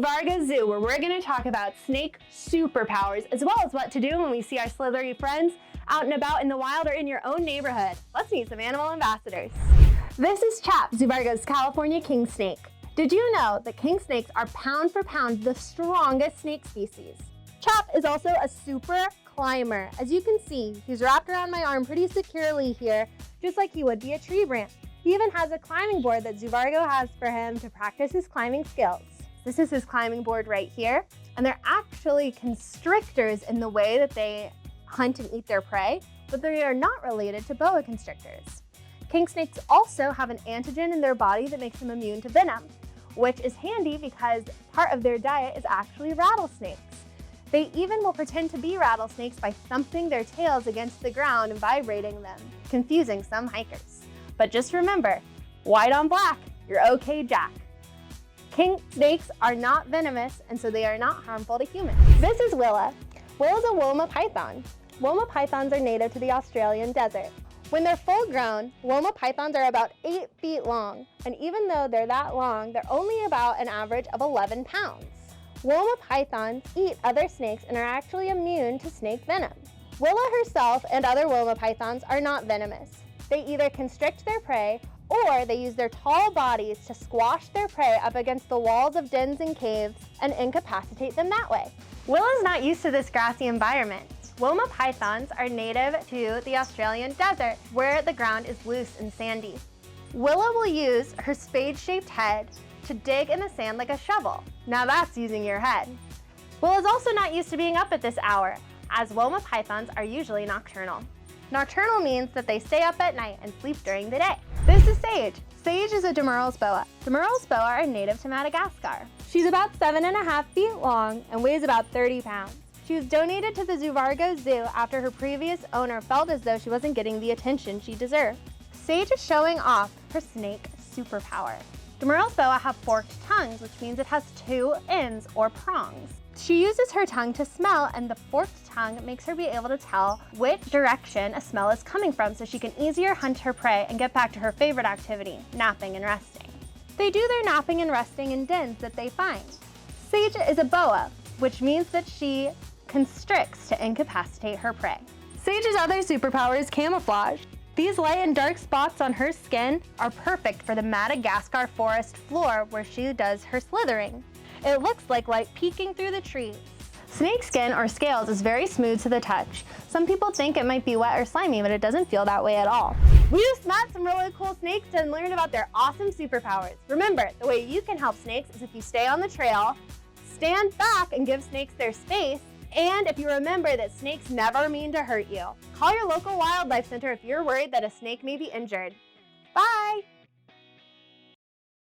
Zovargo Zoo, where we're going to talk about snake superpowers, as well as what to do when we see our slithery friends out and about in the wild or in your own neighborhood. Let's meet some animal ambassadors. This is Chap, Zovargo's California king snake. Did you know that king snakes are pound for pound the strongest snake species? Chap is also a super climber. As you can see, he's wrapped around my arm pretty securely here, just like he would be a tree branch. He even has a climbing board that Zovargo has for him to practice his climbing skills. This is his climbing board right here, and they're actually constrictors in the way that they hunt and eat their prey, but they are not related to boa constrictors. King snakes also have an antigen in their body that makes them immune to venom, which is handy because part of their diet is actually rattlesnakes. They even will pretend to be rattlesnakes by thumping their tails against the ground and vibrating them, confusing some hikers. But just remember, white on black, you're okay, Jack. King snakes are not venomous, and so they are not harmful to humans. This is Willa. Willa's a Wilma python. Wilma pythons are native to the Australian desert. When they're full grown, Wilma pythons are about 8 feet long, and even though they're that long, they're only about an average of 11 pounds. Wilma pythons eat other snakes and are actually immune to snake venom. Willa herself and other Wilma pythons are not venomous. They either constrict their prey or they use their tall bodies to squash their prey up against the walls of dens and caves and incapacitate them that way. Willa's not used to this grassy environment. Wilma pythons are native to the Australian desert, where the ground is loose and sandy. Willa will use her spade-shaped head to dig in the sand like a shovel. Now that's using your head. Willa's also not used to being up at this hour, as Wilma pythons are usually nocturnal. Nocturnal means that they stay up at night and sleep during the day. This is Sage. Sage is a Demeral's boa. Demeral's boa are native to Madagascar. She's about 7.5 feet long and weighs about 30 pounds. She was donated to the Zovargo Zoo after her previous owner felt as though she wasn't getting the attention she deserved. Sage is showing off her snake superpower. Demeral's boa have forked tongues, which means it has 2 ends or prongs. She uses her tongue to smell, and the forked tongue makes her be able to tell which direction a smell is coming from so she can easier hunt her prey and get back to her favorite activity, napping and resting. They do their napping and resting in dens that they find. Sage is a boa, which means that she constricts to incapacitate her prey. Sage's other superpower is camouflage. These light and dark spots on her skin are perfect for the Madagascar forest floor where she does her slithering. It looks like light peeking through the trees. Snake skin or scales is very smooth to the touch. Some people think it might be wet or slimy, but it doesn't feel that way at all. We just met some really cool snakes and learned about their awesome superpowers. Remember, the way you can help snakes is if you stay on the trail, stand back and give snakes their space, and if you remember that snakes never mean to hurt you. Call your local wildlife center if you're worried that a snake may be injured. Bye!